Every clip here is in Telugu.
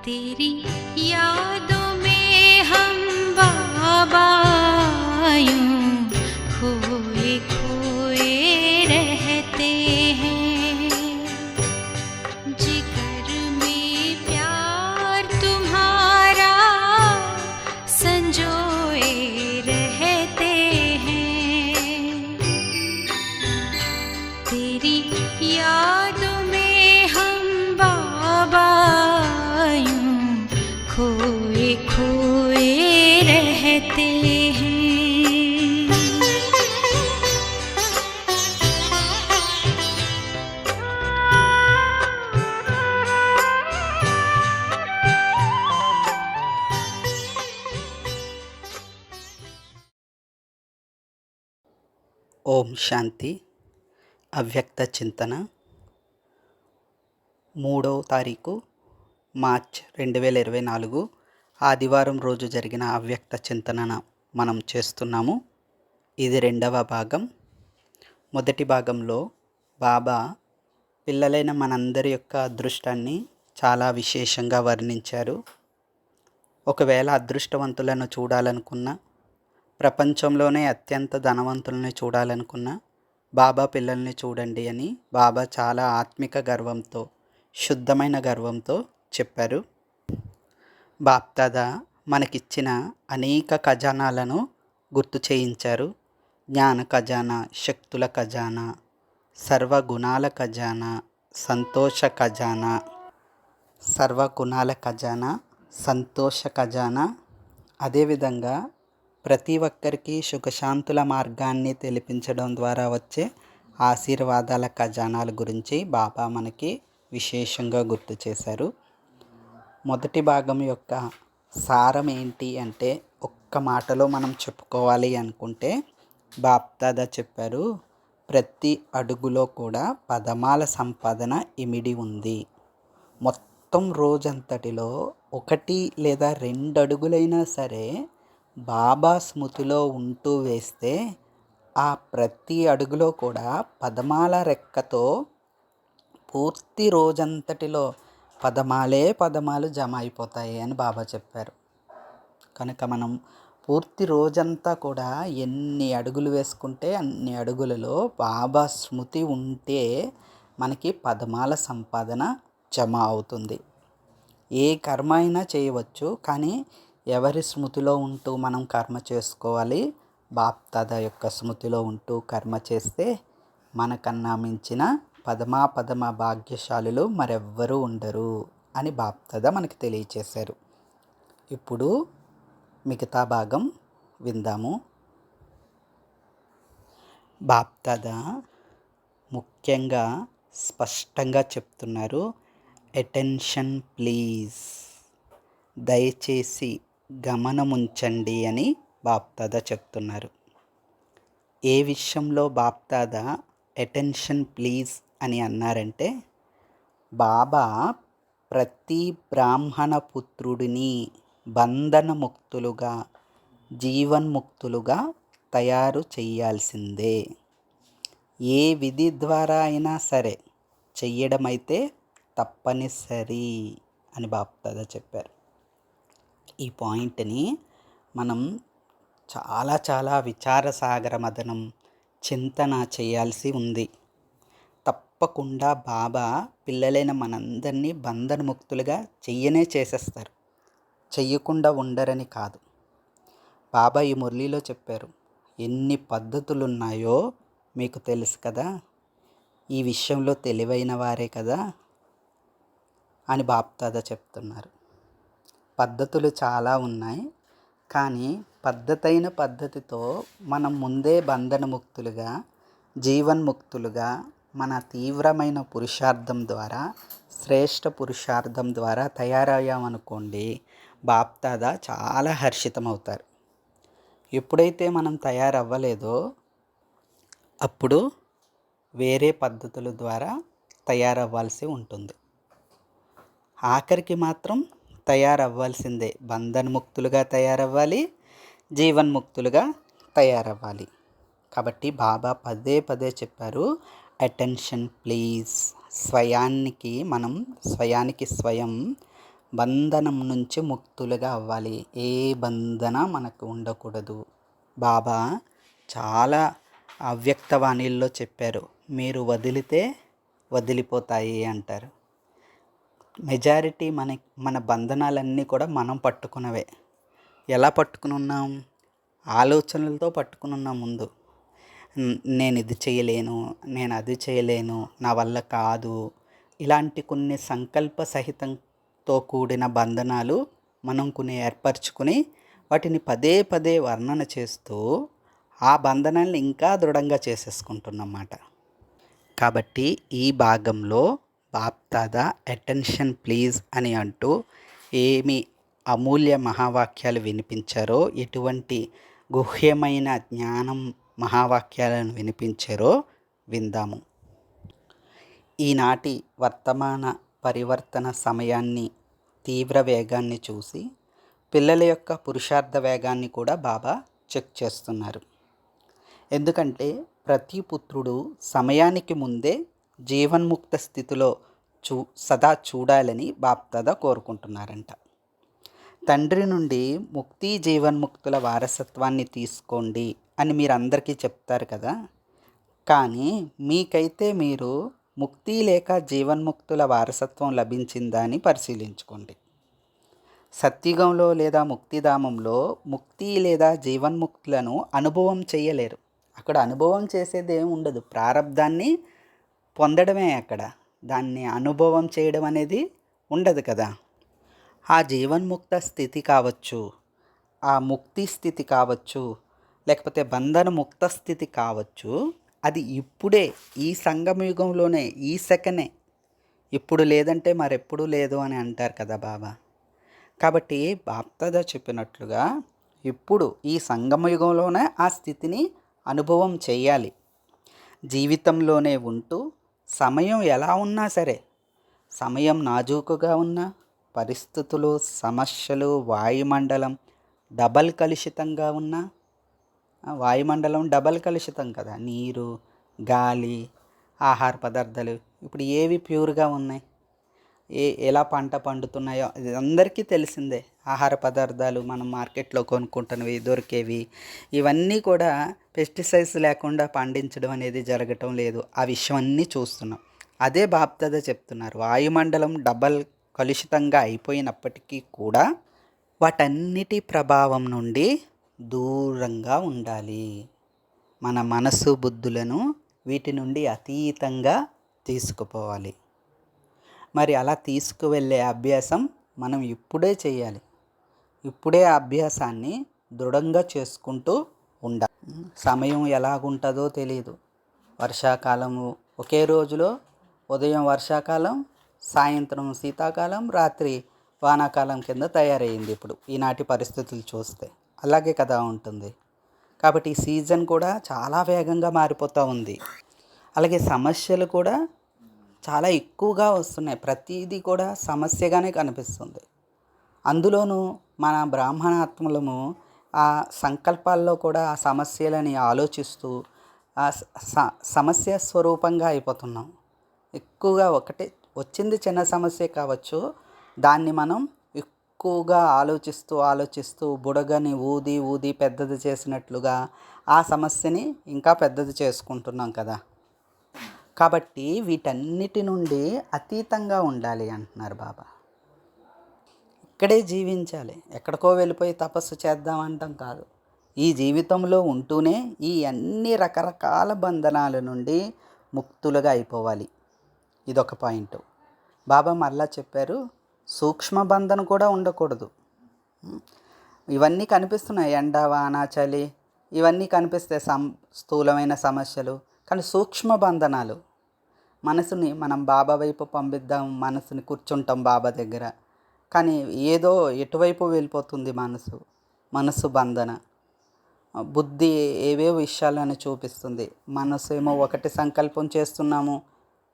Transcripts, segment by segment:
तेरी यादों में हम बाबा यूं खोए खोए रहते हैं। जिगर में प्यार तुम्हारा संजोए रहते हैं। तेरी यादों में हम बाबा यूं खोए खोए रहते हैं। ఓం శాంతి. అవ్యక్త చింతన 3వ తారీఖు మార్చ్ 2024 ఆదివారం రోజు జరిగిన అవ్యక్త చింతనను మనం చేస్తున్నాము. ఇది 2వ భాగం. మొదటి భాగంలో బాబా పిల్లలైన మనందరి యొక్క అదృష్టాన్ని చాలా విశేషంగా వర్ణించారు. ఒకవేళ అదృష్టవంతులను చూడాలనుకున్నా, ప్రపంచంలోనే అత్యంత ధనవంతులని చూడాలనుకున్నా బాబా పిల్లల్ని చూడండి అని బాబా చాలా ఆత్మిక గర్వంతో, శుద్ధమైన గర్వంతో చెప్పారు. బాప్దాదా మనకిచ్చిన అనేక ఖజానాలను గుర్తు చేయించారు. జ్ఞాన ఖజానా, శక్తుల ఖజానా, సర్వగుణాల ఖజానా, సంతోష ఖజానా, సర్వగుణాల ఖజానా, సంతోష ఖజానా. అదేవిధంగా ప్రతి ఒక్కరికి సుఖశాంతుల మార్గాన్ని తెలిపించడం ద్వారా వచ్చే ఆశీర్వాదాల ఖజానాల గురించి బాబా మనకి విశేషంగా గుర్తు చేశారు. మొదటి భాగం యొక్క సారం ఏంటి అంటే, ఒక్క మాటలో మనం చెప్పుకోవాలి అనుకుంటే బాప్దాదా చెప్పారు, ప్రతి అడుగులో కూడా పదమాల సంపాదన ఇమిడి ఉంది. మొత్తం రోజంతటిలో 1 లేదా 2 అడుగులైనా సరే బాబా స్మృతిలో ఉంటూ వేస్తే ఆ ప్రతి అడుగులో కూడా పదమాల రెక్కతో పూర్తి రోజంతటిలో పదమాలు జమ అయిపోతాయి అని బాబా చెప్పారు. కనుక మనం పూర్తి రోజంతా కూడా ఎన్ని అడుగులు వేసుకుంటే అన్ని అడుగులలో బాబా స్మృతి ఉంటే మనకి పదమాల సంపాదన జమ అవుతుంది. ఏ కర్మ అయినా చేయవచ్చు, కానీ ఎవరి స్మృతిలో ఉంటూ మనం కర్మ చేసుకోవాలి? బాప్దాదా యొక్క స్మృతిలో ఉంటూ కర్మ చేస్తే మనకన్నా మించిన పదమ భాగ్యశాలులు మరెవ్వరూ ఉండరు అని బాప్దాదా మనకి తెలియచేశారు. ఇప్పుడు మిగతా భాగం విందాము. బాప్దాదా ముఖ్యంగా స్పష్టంగా చెప్తున్నారు, అటెన్షన్ ప్లీజ్, దయచేసి గమనముంచండి అని బాప్దాదా చెప్తున్నారు. ఏ విషయంలో బాప్దాదా అటెన్షన్ ప్లీజ్ అని అన్నారంటే, బాబా ప్రతి బ్రాహ్మణ పుత్రుడిని బంధనముక్తులుగా, జీవన్ముక్తులుగా తయారు చేయాల్సిందే. ఏ విధి ద్వారా అయినా సరే చెయ్యడమైతే తప్పనిసరి అని బాప్దాదా చెప్పారు. ఈ పాయింట్ని మనం చాలా విచారసాగర మదనం, చింతన చేయాల్సి ఉంది. తప్పకుండా బాబా పిల్లలైన మనందరినీ బంధనముక్తులుగా చేసేస్తారు, చెయ్యకుండా ఉండరని కాదు. బాబా ఈ మురళీలో చెప్పారు, ఎన్ని పద్ధతులు ఉన్నాయో మీకు తెలుసు కదా, ఈ విషయంలో తెలివైన వారే కదా అని బాప్దాదా చెప్తున్నారు. పద్ధతులు చాలా ఉన్నాయి, కానీ పద్ధతైన పద్ధతితో మనం ముందే బంధనముక్తులుగా, జీవన్ముక్తులుగా మన తీవ్రమైన పురుషార్థం ద్వారా, శ్రేష్ఠ పురుషార్థం ద్వారా తయారయ్యామనుకోండి, బాప్దాదా చాలా హర్షితమవుతారు. ఎప్పుడైతే మనం తయారవ్వలేదో అప్పుడు వేరే పద్ధతుల ద్వారా తయారవ్వాల్సి ఉంటుంది. ఆఖరికి మాత్రం తయారవ్వాల్సిందే, బంధన్ముక్తులుగా తయారవ్వాలి, జీవన్ముక్తులుగా తయారవ్వాలి. కాబట్టి బాబా పదే చెప్పారు, అటెన్షన్ ప్లీజ్. స్వయానికి స్వయం బంధనం నుంచి ముక్తులుగా అవ్వాలి. ఏ బంధన మనకు ఉండకూడదు. బాబా చాలా అవ్యక్తవాణిల్లో చెప్పారు, మీరు వదిలితే వదిలిపోతాయి అంటారు. మెజారిటీ మన బంధనాలన్నీ కూడా మనం పట్టుకున్నవే. ఎలా పట్టుకుని ఉన్నాం? ఆలోచనలతో పట్టుకుని ఉన్నాం. ముందు నేను ఇది చేయలేను, నేను అది చేయలేను, నా వల్ల కాదు, ఇలాంటి కొన్ని సంకల్ప సహితంతో కూడిన బంధనాలు మనం కొన్ని ఏర్పరచుకుని వాటిని పదే పదే వర్ణన చేస్తూ ఆ బంధనాలను ఇంకా దృఢంగా చేసేసుకుంటున్నమాట. కాబట్టి ఈ భాగంలో బాప్దాదా అటెన్షన్ ప్లీజ్ అని అంటూ ఏమి అమూల్య మహావాక్యాలు వినిపించారో, ఎటువంటి గుహ్యమైన జ్ఞానం మహావాక్యాలను వినిపించారో విందాము. ఈనాటి వర్తమాన పరివర్తన సమయాన్ని, తీవ్ర వేగాన్ని చూసి పిల్లల యొక్క పురుషార్థ వేగాన్ని కూడా బాబా చెక్ చేస్తున్నారు. ఎందుకంటే ప్రతి పుత్రుడు సమయానికి ముందే జీవన్ముక్త స్థితిలో సదా చూడాలని బాప్దాదా కోరుకుంటున్నారంట. తండ్రి నుండి ముక్తి జీవన్ముక్తుల వారసత్వాన్ని తీసుకోండి అని మీరు అందరికీ చెప్తారు కదా, కానీ మీకైతే మీరు ముక్తి లేక జీవన్ముక్తుల వారసత్వం లభించిందా అని పరిశీలించుకోండి. సత్యుగంలో లేదా ముక్తిధామంలో ముక్తి లేదా జీవన్ముక్తులను అనుభవం చేయలేరు. అక్కడ అనుభవం చేసేది ఏమి ఉండదు. ప్రారబ్ధాన్ని పొందడమే అక్కడ. దాన్ని అనుభవం చేయడం అనేది ఉండదు కదా. ఆ జీవన్ముక్త స్థితి కావచ్చు, ఆ ముక్తి స్థితి కావచ్చు, లేకపోతే బంధన ముక్త స్థితి కావచ్చు, అది ఇప్పుడే, ఈ సంగమయుగంలోనే, ఈ సెకనే. ఇప్పుడు లేదంటే మరెప్పుడు లేదు అని అంటారు కదా బాబా. కాబట్టి బాప్దాదా చెప్పినట్లుగా ఇప్పుడు ఈ సంగమయుగంలోనే ఆ స్థితిని అనుభవం చేయాలి. జీవితంలోనే ఉంటూ సమయం ఎలా ఉన్నా సరే, సమయం నాజూకుగా ఉన్నా, పరిస్థితులు, సమస్యలు, వాయుమండలం డబల్ కలుషితంగా ఉన్నా, వాయుమండలం డబల్ కలుషితం కదా, నీరు, గాలి, ఆహార పదార్థాలు ఇప్పుడు ఏవి ప్యూర్గా ఉన్నాయి, ఎలా పంట పండుతున్నాయో ఇది అందరికీ తెలిసిందే. ఆహార పదార్థాలు మనం మార్కెట్లో కొనుక్కుంటున్నవి, దొరికేవి, ఇవన్నీ కూడా పెస్టిసైడ్స్ లేకుండా పండించడం అనేది జరగటం లేదు. ఆ విషయం అన్నీ చూస్తున్నాం. అదే బాప్దాదా చెప్తున్నారు, వాయుమండలం డబల్ కలుషితంగా అయిపోయినప్పటికీ కూడా వాటన్నిటి ప్రభావం నుండి దూరంగా ఉండాలి. మన మనసు బుద్ధులను వీటి నుండి అతీతంగా తీసుకుపోవాలి. మరి అలా తీసుకువెళ్ళే అభ్యాసం మనం ఇప్పుడే చేయాలి. ఇప్పుడే ఆ అభ్యాసాన్ని దృఢంగా చేసుకుంటూ ఉండాలి. సమయం ఎలాగుంటుందో తెలియదు. వర్షాకాలము ఒకే రోజులో ఉదయం వర్షాకాలం, సాయంత్రం శీతాకాలం, రాత్రి వానాకాలం కింద తయారయ్యింది ఇప్పుడు ఈనాటి పరిస్థితులు చూస్తే. అలాగే కదా ఉంటుంది. కాబట్టి ఈ సీజన్ కూడా చాలా వేగంగా మారిపోతూ ఉంది. అలాగే సమస్యలు కూడా చాలా ఎక్కువగా వస్తున్నాయి. ప్రతిదీ కూడా సమస్యగానే కనిపిస్తుంది. అందులోనూ మన బ్రాహ్మణాత్మలము ఆ సంకల్పాల్లో కూడా ఆ సమస్యలని ఆలోచిస్తూ ఆ సమస్య స్వరూపంగా అయిపోతున్నాం. ఎక్కువగా ఒకటే వచ్చింది చిన్న సమస్య కావచ్చు, దాన్ని మనం ఎక్కువగా ఆలోచిస్తూ బుడగని ఊది ఊది పెద్దది చేసినట్లుగా ఆ సమస్యని ఇంకా పెద్దది చేసుకుంటున్నాం కదా. కాబట్టి వీటన్నిటి నుండి అతీతంగా ఉండాలి అంటున్నారు బాబా. ఇక్కడే జీవించాలి, ఎక్కడికో వెళ్ళిపోయి తపస్సు చేద్దామంటాం కాదు. ఈ జీవితంలో ఉంటూనే ఈ అన్ని రకరకాల బంధనాల నుండి ముక్తులుగా అయిపోవాలి. ఇదొక పాయింట్. బాబా మళ్ళా చెప్పారు, సూక్ష్మ బంధన కూడా ఉండకూడదు. ఇవన్నీ కనిపిస్తున్నాయి, ఎండ, వాన, చలి, ఇవన్నీ కనిపిస్తాయి స్థూలమైన సమస్యలు. కానీ సూక్ష్మ బంధనాలు, మనసుని మనం బాబా వైపు పంపిద్దాం, మనసుని కూర్చుంటాం బాబా దగ్గర, కానీ ఏదో ఎటువైపు వెళ్ళిపోతుంది మనసు బంధన. బుద్ధి ఏవేవో విషయాలను చూపిస్తుంది. మనసు ఏమో ఒకటి సంకల్పం చేస్తున్నాము,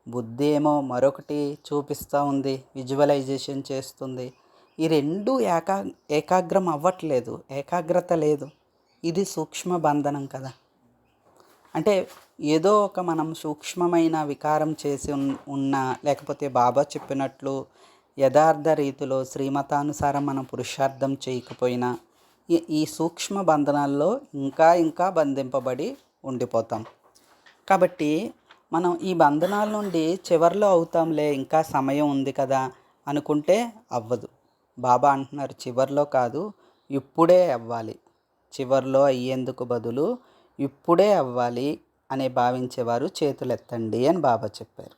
బుద్ధి ఏమో మరొకటి చూపిస్తూ ఉంది, విజువలైజేషన్ చేస్తుంది. ఈ రెండు ఏకాగ్రం అవ్వట్లేదు, ఏకాగ్రత లేదు. ఇది సూక్ష్మ బంధనం కదా. అంటే ఏదో ఒక మనం సూక్ష్మమైన వికారం చేసి ఉన్నా, లేకపోతే బాబా చెప్పినట్లు యథార్థ రీతిలో శ్రీమతానుసారం మనం పురుషార్థం చేయకపోయినా ఈ సూక్ష్మ బంధనాల్లో ఇంకా ఇంకా బంధింపబడి ఉండిపోతాం. కాబట్టి మనం ఈ బంధనాల నుండి చివర్లో అవుతాంలే, ఇంకా సమయం ఉంది కదా అనుకుంటే అవ్వదు. బాబా అంటున్నారు, చివర్లో కాదు, ఇప్పుడే అవ్వాలి. చివర్లో అయ్యేందుకు బదులు ఇప్పుడే అవ్వాలి అని భావించేవారు చేతులెత్తండి అని బాబా చెప్పారు.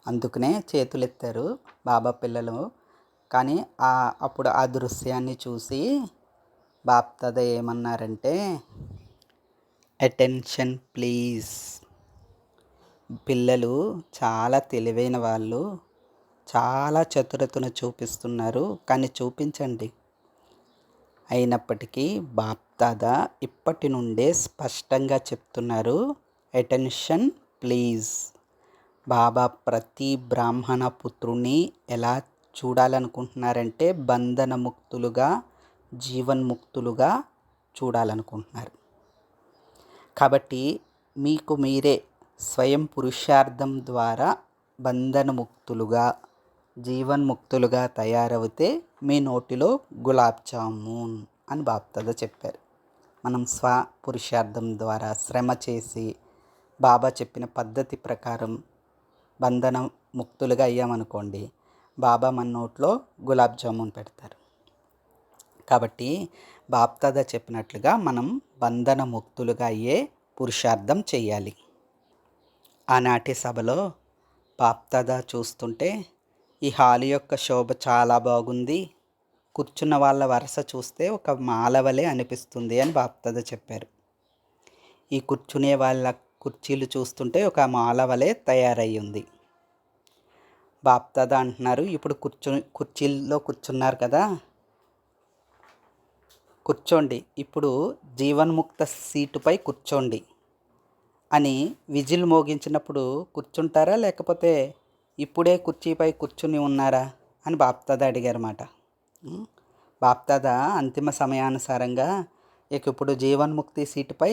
అందుకనే చేతులెత్తారు బాబా పిల్లలు. కానీ అప్పుడు ఆ దృశ్యాన్ని చూసి బాప్దాదా ఏమన్నారంటే, అటెన్షన్ ప్లీజ్. పిల్లలు చాలా తెలివైన వాళ్ళు, చాలా చతురతను చూపిస్తున్నారు, కానీ చూపించండి. అయినప్పటికీ బాప్దాదా ఇప్పటి నుండే స్పష్టంగా చెప్తున్నారు, అటెన్షన్ ప్లీజ్. బాబా ప్రతి బ్రాహ్మణ పుత్రుని ఎలా చూడాలనుకుంటున్నారంటే బంధనముక్తులుగా, జీవన్ముక్తులుగా చూడాలనుకుంటున్నారు. కాబట్టి మీకు మీరే స్వయం పురుషార్థం ద్వారా బంధనముక్తులుగా, జీవన్ముక్తులుగా తయారవుతే మీ నోటిలో గులాబ్ జామున్ అని బాప్దాదా చెప్పారు. మనం స్వ పురుషార్థం ద్వారా శ్రమ చేసి బాబా చెప్పిన పద్ధతి ప్రకారం బంధన ముక్తులుగా అయ్యామనుకోండి, బాబా మన నోట్లో గులాబ్ జామున్ పెడతారు. కాబట్టి బాప్దాదా చెప్పినట్లుగా మనం బంధన ముక్తులుగా అయ్యే పురుషార్థం చెయ్యాలి. ఆనాటి సభలో బాప్దాదా చూస్తుంటే ఈ హాలు యొక్క శోభ చాలా బాగుంది, కూర్చున్న వాళ్ళ వరుస చూస్తే ఒక మాలవలే అనిపిస్తుంది అని బాప్దాదా చెప్పారు. ఈ కూర్చునే వాళ్ళ కుర్చీలు చూస్తుంటే ఒక మాలవలే తయారయ్యి ఉంది. బాప్దాదా అంటున్నారు, ఇప్పుడు కుర్చీల్లో కూర్చున్నారు కదా, కూర్చోండి, ఇప్పుడు జీవన్ముక్త సీటుపై కూర్చోండి అని విజిల్ మోగించినప్పుడు కూర్చుంటారా, లేకపోతే ఇప్పుడే కుర్చీపై కూర్చుని ఉన్నారా అని బాప్దాదా అడిగారన్నమాట. బాప్దాదా అంతిమ సమయానుసారంగా ఇప్పుడు జీవన్ముక్తి సీటుపై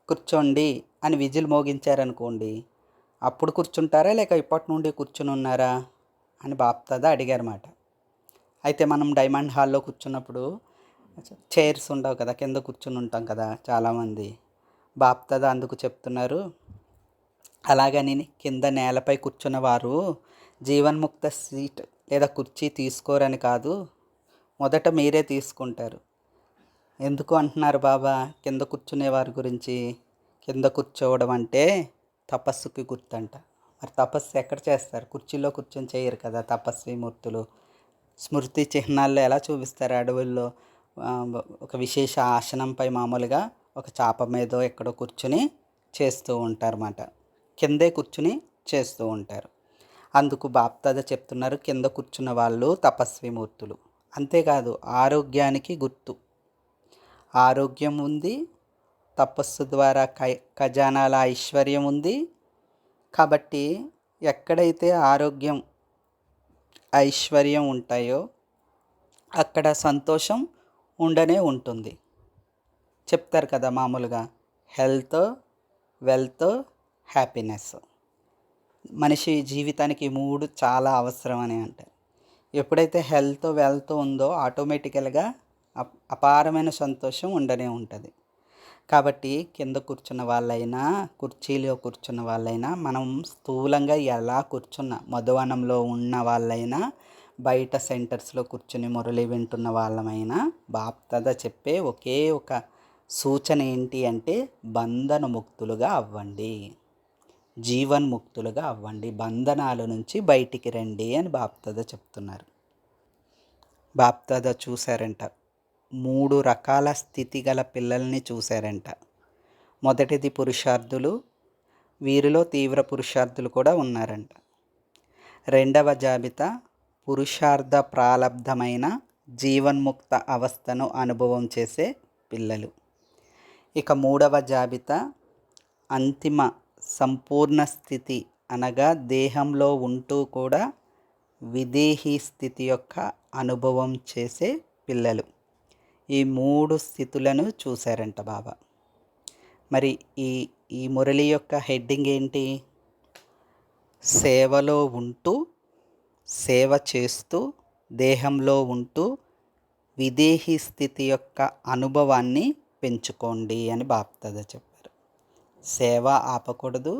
కూర్చోండి అని విజిల్ మోగించారనుకోండి, అప్పుడు కూర్చుంటారా లేక ఇప్పటి నుండి కూర్చుని ఉన్నారా అని బాప్దాదా అడిగారన్నమాట. అయితే మనం డైమండ్ హాల్లో కూర్చున్నప్పుడు చైర్స్ ఉండవు కదా, కింద కూర్చుని ఉంటాం కదా చాలామంది. బాప్దాదా అందుకు చెప్తున్నారు, అలాగని కింద నేలపై కూర్చున్న వారు జీవన్ముక్త సీట్ లేదా కుర్చీ తీసుకోరని కాదు, మొదట మీరే తీసుకుంటారు. ఎందుకు అంటున్నారు బాబా కింద కూర్చునే వారి గురించి? కింద కూర్చోవడం అంటే తపస్సుకి గుర్తంట. మరి తపస్సు ఎక్కడ చేస్తారు? కుర్చీలో కూర్చొని చేయరు కదా తపస్వి మూర్తులు. స్మృతి చిహ్నాల్లో ఎలా చూపిస్తారు? అడవుల్లో ఒక విశేష ఆసనంపై మామూలుగా ఒక చాప మీదో ఎక్కడో కూర్చుని చేస్తూ ఉంటారన్నమాట. కిందే కూర్చుని చేస్తూ ఉంటారు. అందుకు బాప్దాదా చెప్తున్నారు, కింద కూర్చున్న వాళ్ళు తపస్వి మూర్తులు. అంతేకాదు ఆరోగ్యానికి గుర్తు. ఆరోగ్యం ఉంది, తపస్సు ద్వారా ఖజానాల ఐశ్వర్యం ఉంది. కాబట్టి ఎక్కడైతే ఆరోగ్యం, ఐశ్వర్యం ఉంటాయో అక్కడ సంతోషం ఉండనే ఉంటుంది. చెప్తారు కదా మామూలుగా, హెల్త్, వెల్త్, హ్యాపీనెస్. మనిషి జీవితానికి 3 చాలా అవసరం అని అంటారు. ఎప్పుడైతే హెల్త్, వెల్త్ ఉందో ఆటోమేటికల్గా అపారమైన సంతోషం ఉండనే ఉంటుంది. కాబట్టి కింద కూర్చున్న వాళ్ళైనా, కుర్చీలో కూర్చున్న వాళ్ళైనా, మనం స్థూలంగా ఎలా కూర్చున్న మధువనంలో ఉన్న వాళ్ళైనా, బయట సెంటర్స్లో కూర్చుని మురళి వింటున్న వాళ్ళమైనా, బాప్దాదా చెప్పే ఒకే ఒక సూచన ఏంటి అంటే బంధన ముక్తులుగా అవ్వండి, జీవన్ముక్తులుగా అవ్వండి, బంధనాల నుంచి బయటికి రండి అని బాప్దాదా చెప్తున్నారు. బాప్దాదా చూశారంట 3 రకాల స్థితి గల పిల్లల్ని చూశారంట. మొదటిది పురుషార్థులు, వీరిలో తీవ్ర పురుషార్థులు కూడా ఉన్నారంట. రెండవ జాబితా పురుషార్థ ప్రాలబ్ధమైన జీవన్ముక్త అవస్థను అనుభవం చేసే పిల్లలు. ఇక మూడవ జాబితా అంతిమ సంపూర్ణ స్థితి, అనగా దేహంలో ఉంటూ కూడా విదేహీ స్థితి యొక్క అనుభవం చేసే పిల్లలు. ఈ 3 స్థితులను చూశారంట బాబా. మరి ఈ మురళి యొక్క హెడ్డింగ్ ఏంటి? సేవలో ఉంటూ సేవ చేస్తూ దేహంలో ఉంటూ విదేహీ స్థితి యొక్క అనుభవాన్ని పెంచుకోండి అని బాప్దాద చెప్పారు. సేవ ఆపకూడదు,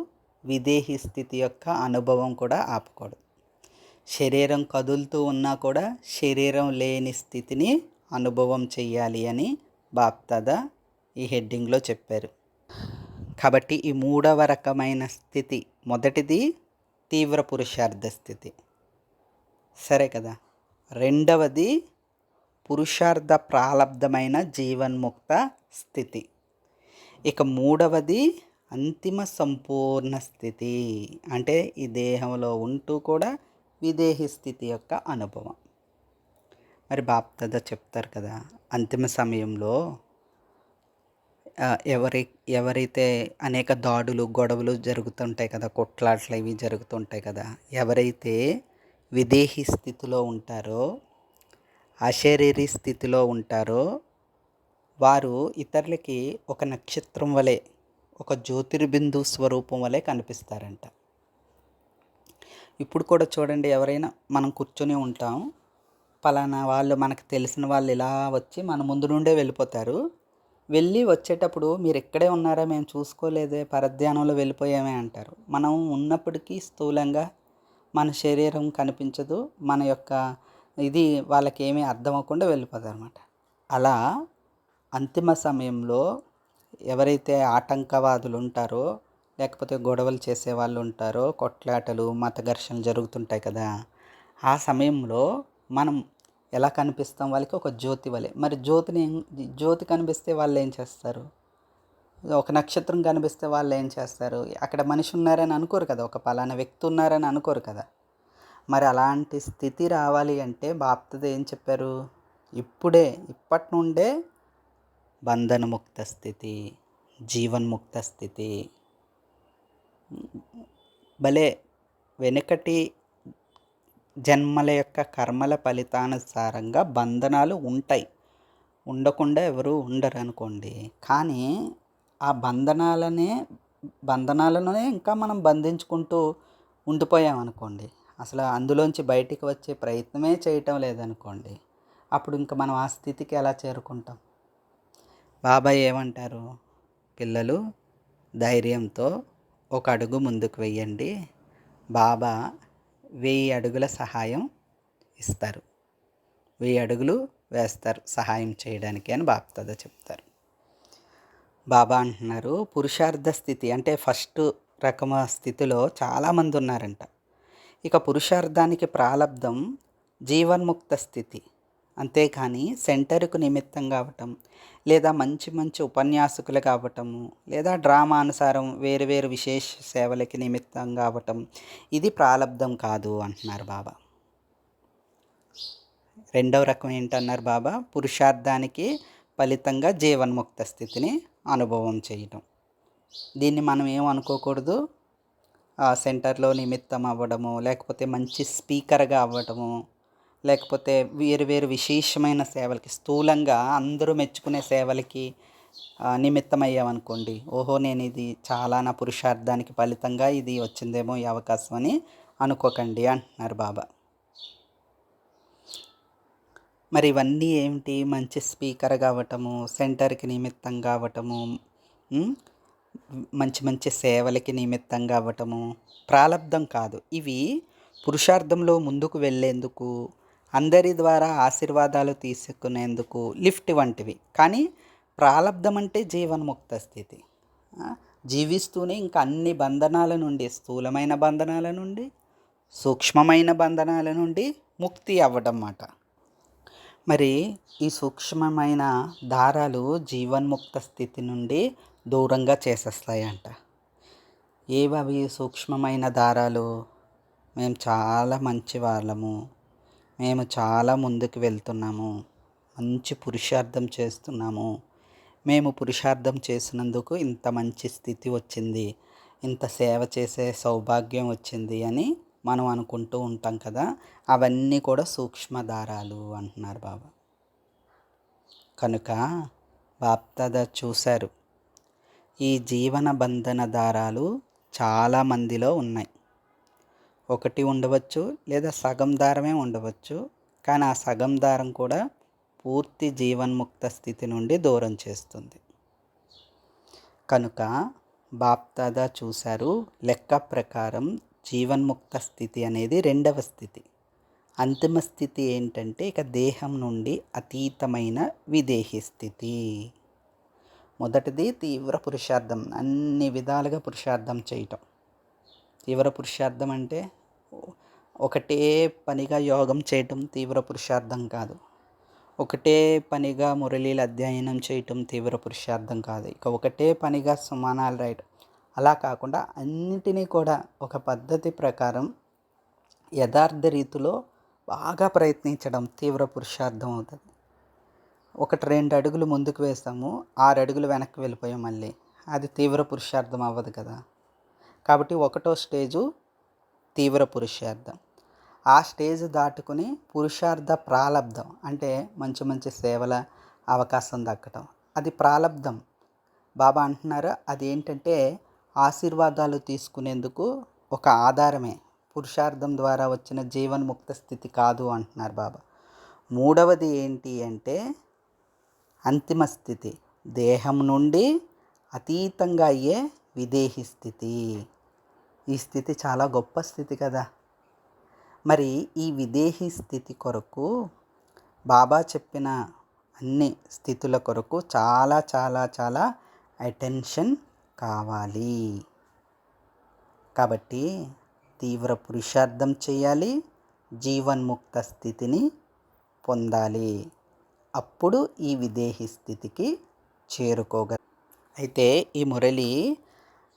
విదేహీ స్థితి యొక్క అనుభవం కూడా ఆపకూడదు. శరీరం కదులుతూ ఉన్నా కూడా శరీరం లేని స్థితిని అనుభవం చెయ్యాలి అని బాప్దాద ఈ హెడ్డింగ్లో చెప్పారు. కాబట్టి ఈ 3వ రకమైన స్థితి, మొదటిది తీవ్ర పురుషార్థ స్థితి, సరే కదా. రెండవది పురుషార్థ ప్రాలబ్ధమైన జీవన్ముక్త స్థితి. ఇక 3వది అంతిమ సంపూర్ణ స్థితి, అంటే ఈ దేహంలో ఉంటూ కూడా విదేహీ స్థితి యొక్క అనుభవం. మరి బాప్దాద చెప్తారు కదా, అంతిమ సమయంలో ఎవరైతే అనేక దాడులు గొడవలు జరుగుతుంటాయి కదా, కొట్లాట్లు ఇవి జరుగుతుంటాయి కదా, ఎవరైతే విదేహీ స్థితిలో ఉంటారో, అశరీరీ స్థితిలో ఉంటారో, వారు ఇతరులకి ఒక నక్షత్రం వలె, ఒక జ్యోతిర్బిందు స్వరూపం వలె కనిపిస్తారంట. ఇప్పుడు కూడా చూడండి, ఎవరైనా మనం కూర్చొని ఉంటాం, పలానా వాళ్ళు మనకు తెలిసిన వాళ్ళు ఇలా వచ్చి మన ముందు నుండే వెళ్ళిపోతారు. వెళ్ళి వచ్చేటప్పుడు మీరు ఇక్కడే ఉన్నారా, మేము చూసుకోలేదే, పరధ్యానంలో వెళ్ళిపోయామే అంటారు. మనం ఉన్నప్పటికీ స్థూలంగా మన శరీరం కనిపించదు, మన యొక్క ఇది వాళ్ళకి ఏమీ అర్థం అవ్వకుండా వెళ్ళిపోతారు అన్నమాట. అలా అంతిమ సమయంలో ఎవరైతే ఆటంకవాదులు ఉంటారో, లేకపోతే గొడవలు చేసేవాళ్ళు ఉంటారో, కొట్లాటలు మత ఘర్షణలు జరుగుతుంటాయి కదా, ఆ సమయంలో మనం ఎలా కనిపిస్తాం వాళ్ళకి, ఒక జ్యోతి వలె. మరి జ్యోతి కనిపిస్తే వాళ్ళు ఏం చేస్తారు, ఒక నక్షత్రం కనిపిస్తే వాళ్ళు ఏం చేస్తారు, అక్కడ మనిషి ఉన్నారని అనుకోరు కదా, ఒక పలానా వ్యక్తి ఉన్నారని అనుకోరు కదా. మరి అలాంటి స్థితి రావాలి అంటే బాప్దాద ఏం చెప్పారు, ఇప్పటి నుండే బంధనముక్త స్థితి, జీవన్ముక్త స్థితి. భలే వెనుకటి జన్మల యొక్క కర్మల ఫలితానుసారంగా బంధనాలు ఉంటాయి, ఉండకుండా ఎవరు ఉండరు అనుకోండి. కానీ ఆ బంధనాలనే ఇంకా మనం బంధించుకుంటూ ఉండిపోయామనుకోండి, అసలు అందులోంచి బయటికి వచ్చే ప్రయత్నమే చేయటం లేదనుకోండి, అప్పుడు ఇంకా మనం ఆ స్థితికి ఎలా చేరుకుంటాం. బాబాయ్ ఏమంటారు, పిల్లలు ధైర్యంతో ఒక అడుగు ముందుకు వెయ్యండి, బాబా 1000 అడుగుల సహాయం ఇస్తారు, 1000 అడుగులు వేస్తారు సహాయం చేయడానికి అని బాప్దాద చెప్తారు. బాబా అంటున్నారు, పురుషార్థ స్థితి అంటే ఫస్ట్ రకమ స్థితిలో చాలామంది ఉన్నారంట. ఇక పురుషార్థానికి ప్రాలబ్ధం జీవన్ముక్త స్థితి, అంతేకాని సెంటర్కు నిమిత్తం కావటం, లేదా మంచి మంచి ఉపన్యాసకులు కావటము, లేదా డ్రామా అనుసారం వేరు వేరు విశేష సేవలకి నిమిత్తం కావటం, ఇది ప్రాలబ్ధం కాదు అంటున్నారు బాబా. రెండవ రకం ఏంటన్నారు బాబా, పురుషార్థానికి ఫలితంగా జీవన్ముక్త స్థితిని అనుభవం చేయటం. దీన్ని మనం ఏమనుకోకూడదు, సెంటర్లో నిమిత్తం అవ్వడము, లేకపోతే మంచి స్పీకర్గా అవ్వటము, లేకపోతే వేరు వేరు విశేషమైన సేవలకి, స్థూలంగా అందరూ మెచ్చుకునే సేవలకి నిమిత్తమయ్యామనుకోండి, ఓహో నేను ఇది చాలా నా పురుషార్థానికి ఫలితంగా ఇది వచ్చిందేమో ఈ అవకాశం అని అనుకోకండి అంటున్నారు బాబా. మరి ఇవన్నీ ఏమిటి, మంచి స్పీకర్ కావటము, సెంటర్కి నిమిత్తం కావటము, మంచి మంచి సేవలకి నిమిత్తం కావటము ప్రాలబ్ధం కాదు. ఇవి పురుషార్థంలో ముందుకు వెళ్ళేందుకు, అందరి ద్వారా ఆశీర్వాదాలు తీసుకునేందుకు లిఫ్ట్ వంటివి. కానీ ప్రాలబ్ధం అంటే జీవన్ముక్త స్థితి, జీవిస్తూనే ఇంకా అన్ని బంధనాల నుండి, స్థూలమైన బంధనాల నుండి, సూక్ష్మమైన బంధనాల నుండి ముక్తి అవ్వడం మాట. మరి ఈ సూక్ష్మమైన దారాలు జీవన్ముక్త స్థితి నుండి దూరంగా చేసేస్తాయంట. ఏవవి సూక్ష్మమైన దారాలు, మేము చాలా మంచి వాళ్ళము, మేము చాలా ముందుకు వెళ్తున్నాము, మంచి పురుషార్థం చేస్తున్నాము, మేము పురుషార్థం చేసినందుకు ఇంత మంచి స్థితి వచ్చింది, ఇంత సేవ చేసే సౌభాగ్యం వచ్చింది అని మనం అనుకుంటూ ఉంటాం కదా, అవన్నీ కూడా సూక్ష్మదారాలు అంటున్నారు బాబా. కనుక బాప్దాద చూశారు, ఈ జీవన బంధన దారాలు చాలామందిలో ఉన్నాయి. ఒకటి ఉండవచ్చు, లేదా సగం దారమే ఉండవచ్చు. కానీ ఆ సగం దారం కూడా పూర్తి జీవన్ముక్త స్థితి నుండి దూరం చేస్తుంది. కనుక బాప్దాదా చూశారు, లెక్క ప్రకారం జీవన్ముక్త స్థితి అనేది రెండవ స్థితి. అంతిమ స్థితి ఏంటంటే ఇక దేహం నుండి అతీతమైన విదేహి స్థితి. మొదటిది తీవ్ర పురుషార్థం, అన్ని విధాలుగా పురుషార్థం చేయటం. తీవ్ర పురుషార్థం అంటే ఒకటే పనిగా యోగం చేయటం తీవ్ర పురుషార్థం కాదు. ఒకటే పనిగా మురళీలు అధ్యయనం చేయటం తీవ్ర పురుషార్థం కాదు. ఇక ఒకటే పనిగా సుమానాలు రాయటం అలా కాకుండా అన్నిటినీ కూడా ఒక పద్ధతి ప్రకారం యథార్థ రీతిలో బాగా ప్రయత్నించడం తీవ్ర పురుషార్థం అవుతుంది. 1-2 అడుగులు ముందుకు వేస్తాము, 6 అడుగులు వెనక్కి వెళ్ళిపోయాం, మళ్ళీ అది తీవ్ర పురుషార్థం అవ్వదు కదా. కాబట్టి 1వ స్టేజు తీవ్ర పురుషార్థం. ఆ స్టేజ్ దాటుకుని పురుషార్థ ప్రాలబ్ధం అంటే మంచి మంచి సేవల అవకాశం దక్కటం, అది ప్రాలబ్ధం. బాబా అంటున్నారు అదేంటంటే ఆశీర్వాదాలు తీసుకునేందుకు ఒక ఆధారమే, పురుషార్థం ద్వారా వచ్చిన జీవన్ముక్త స్థితి కాదు అంటున్నారు బాబా. 3వది ఏంటి అంటే అంతిమ స్థితి, దేహం నుండి అతీతంగా అయ్యే విదేహి స్థితి. ఈ స్థితి చాలా గొప్ప స్థితి కదా. మరి ఈ విదేహి స్థితి కొరకు బాబా చెప్పిన అన్ని స్థితుల కొరకు చాలా చాలా చాలా అటెన్షన్ కావాలి. కాబట్టి తీవ్ర పురుషార్థం చేయాలి, జీవన్ముక్త స్థితిని పొందాలి. అప్పుడు ఈ విదేహి స్థితికి చేరుకోగల. అయితే ఈ మురళి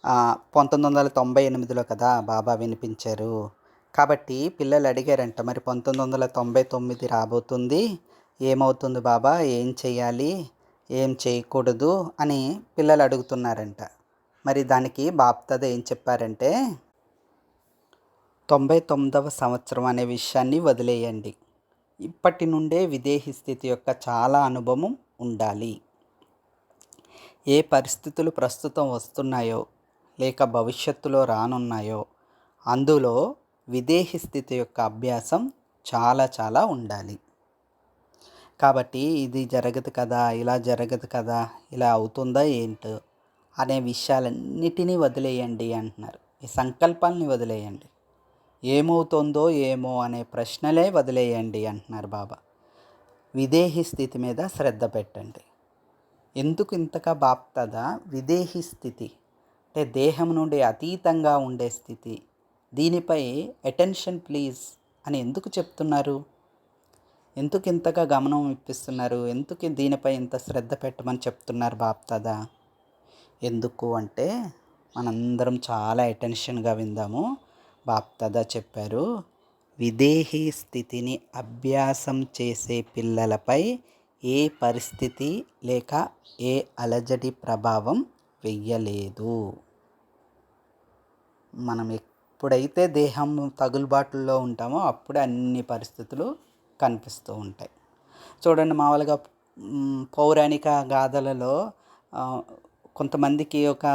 1998లో కదా బాబా వినిపించారు. కాబట్టి పిల్లలు అడిగారంట, మరి 1999 రాబోతుంది, ఏమవుతుంది బాబా, ఏం చేయాలి, ఏం చేయకూడదు అని పిల్లలు అడుగుతున్నారంట. మరి దానికి బాప్దాదా ఏం చెప్పారంటే 99వ సంవత్సరం అనే విషయాన్ని వదిలేయండి. ఇప్పటి నుండే విదేహి స్థితి యొక్క చాలా అనుభవం ఉండాలి. ఏ పరిస్థితులు ప్రస్తుతం వస్తున్నాయో లేక భవిష్యత్తులో రానున్నాయో అందులో విదేహి స్థితి యొక్క అభ్యాసం చాలా చాలా ఉండాలి. కాబట్టి ఇది జరగదు కదా, ఇలా జరగదు కదా, ఇలా అవుతుందా ఏంటో అనే విషయాలన్నిటినీ వదిలేయండి అంటున్నారు. ఈ సంకల్పాలని వదిలేయండి, ఏమవుతుందో ఏమో అనే ప్రశ్నలే వదిలేయండి అంటున్నారు బాబా. విదేహి స్థితి మీద శ్రద్ధ పెట్టండి. ఎందుకు ఇంతగా బాప్దాదా విదేహి స్థితి అంటే దేహం నుండి అతీతంగా ఉండే స్థితి, దీనిపై అటెన్షన్ ప్లీజ్ అని ఎందుకు చెప్తున్నారు? ఎందుకు ఇంతగా గమనం ఇప్పిస్తున్నారు? ఎందుకు దీనిపై ఇంత శ్రద్ధ పెట్టమని చెప్తున్నారు బాప్దాదా? ఎందుకు అంటే మనందరం చాలా అటెన్షన్గా విందాము. బాప్దాదా చెప్పారు, విదేహీ స్థితిని అభ్యాసం చేసే పిల్లలపై ఏ పరిస్థితి లేక ఏ అలజడి ప్రభావం వెయ్యలేదు. మనం ఎప్పుడైతే దేహం తగులుబాటుల్లో ఉంటామో అప్పుడే అన్ని పరిస్థితులు కనిపిస్తూ ఉంటాయి. చూడండి, మామూలుగా పౌరాణిక గాథలలో కొంతమందికి ఒక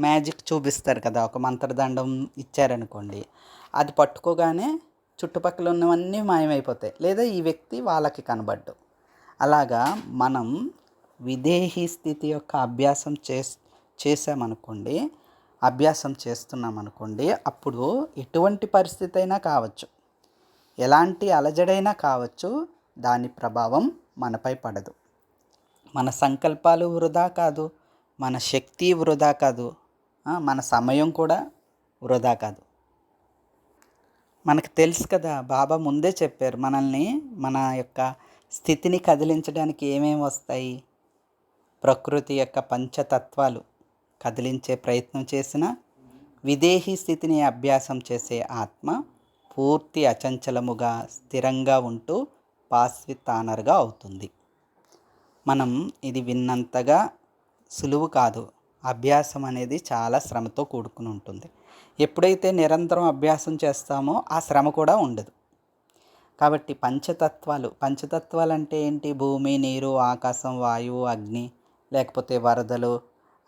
మ్యాజిక్ చూపిస్తారు కదా, ఒక మంత్రదండం ఇచ్చారనుకోండి, అది పట్టుకోగానే చుట్టుపక్కల ఉన్నవన్నీ మాయమైపోతాయి, లేదా ఈ వ్యక్తి వాళ్ళకి కనబడ్డు. అలాగా మనం విదేహీ స్థితి యొక్క అభ్యాసం చేసామనుకోండి, అభ్యాసం చేస్తున్నామనుకోండి, అప్పుడు ఎటువంటి పరిస్థితి అయినా కావచ్చు, ఎలాంటి అలజడైనా కావచ్చు, దాని ప్రభావం మనపై పడదు. మన సంకల్పాలు వృధా కాదు, మన శక్తి వృధా కాదు, మన సమయం కూడా వృధా కాదు. మనకు తెలుసు కదా, బాబా ముందే చెప్పారు మనల్ని మన యొక్క స్థితిని కదిలించడానికి ఏమేమి వస్తాయి. ప్రకృతి యొక్క పంచతత్వాలు కదిలించే ప్రయత్నం చేసిన విదేహీ స్థితిని అభ్యాసం చేసే ఆత్మ పూర్తి అచంచలముగా స్థిరంగా ఉంటూ పాస్వితానర్గా అవుతుంది. మనం ఇది విన్నంతగా సులువు కాదు. అభ్యాసం అనేది చాలా శ్రమతో కూడుకుని ఉంటుంది. ఎప్పుడైతే నిరంతరం అభ్యాసం చేస్తామో ఆ శ్రమ కూడా ఉండదు. కాబట్టి పంచతత్వాలు అంటే ఏంటి? భూమి, నీరు, ఆకాశం, వాయువు, అగ్ని, లేకపోతే వరదలు,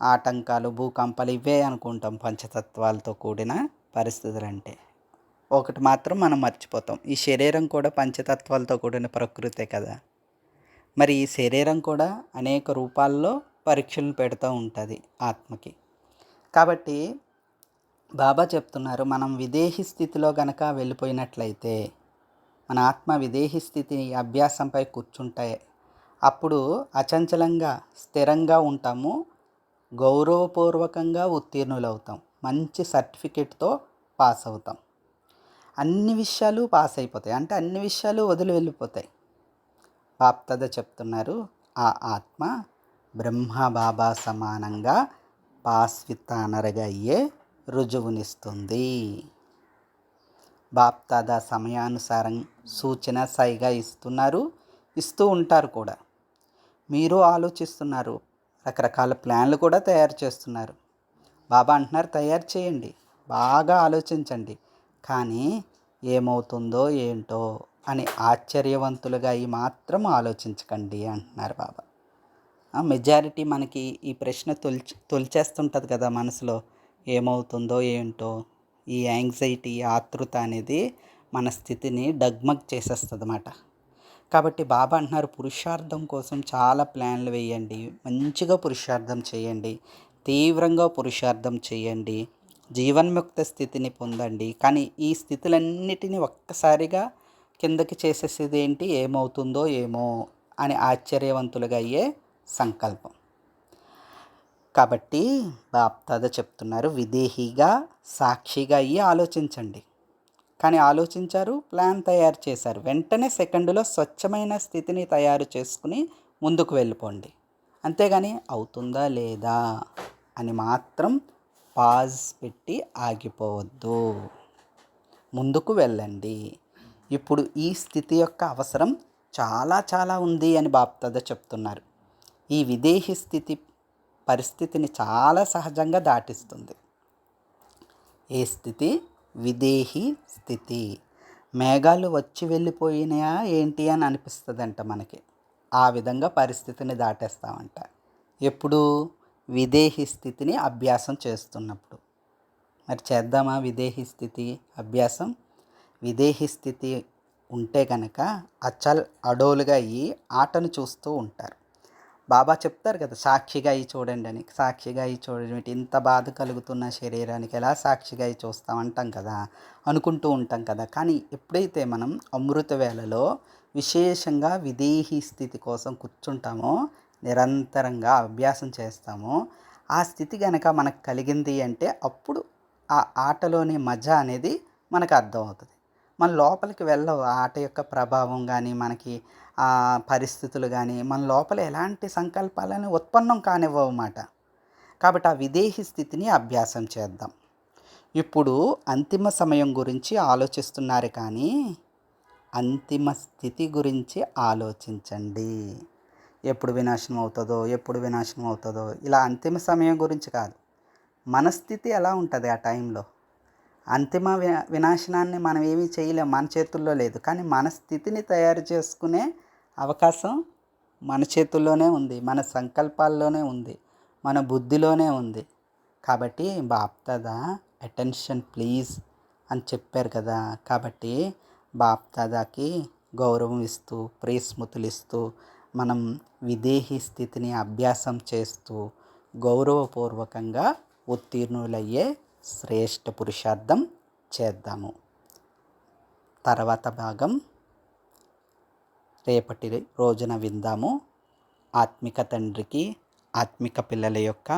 ఆటంకాలు, భూకంపాలు, ఇవే అనుకుంటాం పంచతత్వాలతో కూడిన పరిస్థితులు అంటే. ఒకటి మాత్రం మనం మర్చిపోతాం, ఈ శరీరం కూడా పంచతత్వాలతో కూడిన ప్రకృతే కదా. మరి ఈ శరీరం కూడా అనేక రూపాల్లో పరీక్షలను పెడుతూ ఉంటుంది ఆత్మకి. కాబట్టి బాబా చెప్తున్నారు, మనం విదేహీ స్థితిలో గనక వెళ్ళిపోయినట్లయితే, మన ఆత్మ విదేహీ స్థితి అభ్యాసంపై కూర్చుంటే అప్పుడు అచంచలంగా స్థిరంగా ఉంటాము, గౌరవపూర్వకంగా ఉత్తీర్ణులవుతాం, మంచి సర్టిఫికెట్తో పాస్ అవుతాం. అన్ని విషయాలు పాస్ అయిపోతాయి, అంటే అన్ని విషయాలు వదిలి వెళ్ళిపోతాయి. బాప్దాద చెప్తున్నారు, ఆ ఆత్మ బ్రహ్మ బాబా సమానంగా పాస్ విత్ ఆనర్గా అయ్యే రుజువునిస్తుంది. బాప్దాద సమయానుసారం సూచన సైగా ఇస్తూ ఉంటారు కూడా. మీరు ఆలోచిస్తున్నారు, రకరకాల ప్లాన్లు కూడా తయారు చేస్తున్నారు. బాబా అంటున్నారు, తయారు చేయండి, బాగా ఆలోచించండి, కానీ ఏమవుతుందో ఏంటో అని ఆశ్చర్యవంతులుగా అయి మాత్రం ఆలోచించకండి అంటున్నారు బాబా. మెజారిటీ మనకి ఈ ప్రశ్న తొలిచేస్తుంటుంది కదా మనసులో, ఏమవుతుందో ఏంటో. ఈ యాంగ్జైటీ, ఆతృత అనేది మన స్థితిని డగ్మగ్ చేసేస్తుంది అన్నమాట. కాబట్టి బాబా అంటున్నారు, పురుషార్థం కోసం చాలా ప్లాన్లు వేయండి, మంచిగా పురుషార్థం చేయండి, తీవ్రంగా పురుషార్థం చేయండి, జీవన్ముక్త స్థితిని పొందండి. కానీ ఈ స్థితులన్నిటినీ ఒక్కసారిగా కిందకి చేసేసేది ఏంటి, ఏమవుతుందో ఏమో అని ఆశ్చర్యవంతులుగా అయ్యే సంకల్పం. కాబట్టి బాప్దాద చెప్తున్నారు, విదేహీగా సాక్షిగా అయ్యి ఆలోచించండి. కానీ ఆలోచించారు, ప్లాన్ తయారు చేశారు, వెంటనే సెకండులో స్వచ్ఛమైన స్థితిని తయారు చేసుకుని ముందుకు వెళ్ళిపోండి. అంతేగాని అవుతుందా లేదా అని మాత్రం పాజ్ పెట్టి ఆగిపోవద్దు, ముందుకు వెళ్ళండి. ఇప్పుడు ఈ స్థితి యొక్క అవసరం చాలా చాలా ఉంది అని బాప్దాద చెప్తున్నారు. ఈ విదేహీ స్థితి పరిస్థితిని చాలా సహజంగా దాటిస్తుంది. ఏ స్థితి? విదేహీ స్థితి. మేఘాలు వచ్చి వెళ్ళిపోయినాయా ఏంటి అని అనిపిస్తుందంట మనకి. ఆ విధంగా పరిస్థితిని దాటేస్తామంట. ఎప్పుడు? విదేహీ స్థితిని అభ్యాసం చేస్తున్నప్పుడు. మరి చేద్దామా విదేహీ స్థితి అభ్యాసం? విదేహీ స్థితి ఉంటే కనుక అచల్ అడోలుగా అయ్యి ఆటను చూస్తూ ఉంటారు. బాబా చెప్తారు కదా, సాక్షిగా అయ్యి చూడండి అని. సాక్షిగా అయ్యి చూడండి, ఇంత బాధ కలుగుతున్న శరీరానికి ఎలా సాక్షిగా అయ్యి చూస్తాం అంటాం కదా, అనుకుంటూ ఉంటాం కదా. కానీ ఎప్పుడైతే మనం అమృత వేళలో విశేషంగా విదేహీ స్థితి కోసం కూర్చుంటామో, నిరంతరంగా అభ్యాసం చేస్తామో, ఆ స్థితి కనుక మనకు కలిగింది అంటే అప్పుడు ఆ ఆటలోని మజా అనేది మనకు అర్థమవుతుంది. మన లోపలికి వెళ్ళవు ఆ ఆట యొక్క ప్రభావం కానీ, మనకి ఆ పరిస్థితులు కానీ మన లోపల ఎలాంటి సంకల్పాలని ఉత్పన్నం కానివ్వవు అన్నమాట. కాబట్టి ఆ విదేహీ స్థితిని అభ్యాసం చేద్దాం. ఇప్పుడు అంతిమ సమయం గురించి ఆలోచిస్తున్నారు, కానీ అంతిమ స్థితి గురించి ఆలోచించండి. ఎప్పుడు వినాశనం అవుతుందో ఇలా అంతిమ సమయం గురించి కాదు, మన స్థితి ఎలా ఉంటుంది ఆ టైంలో. అంతిమ వినాశనాన్ని మనం ఏమీ చేయలేము, మన చేతుల్లో లేదు. కానీ మన స్థితిని తయారు చేసుకునే అవకాశం మన చేతుల్లోనే ఉంది, మన సంకల్పాల్లోనే ఉంది, మన బుద్ధిలోనే ఉంది. కాబట్టి బాప్దాదా అటెన్షన్ ప్లీజ్ అని చెప్పారు కదా. కాబట్టి బాప్దాదాకి గౌరవం ఇస్తూ, ప్రియస్మృతులు ఇస్తూ, మనం విదేహీ స్థితిని అభ్యాసం చేస్తూ గౌరవపూర్వకంగా ఉత్తీర్ణులయ్యే శ్రేష్ఠ పురుషార్థం చేద్దాము. తర్వాత భాగం రేపటి రోజున విందాము. ఆత్మిక తండ్రికి ఆత్మిక పిల్లల యొక్క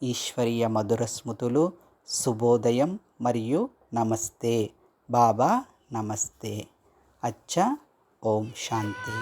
ఈశ్వరీయ మధుర స్మృతులు, శుభోదయం మరియు నమస్తే. బాబా నమస్తే. అచ్చా. ఓం శాంతి.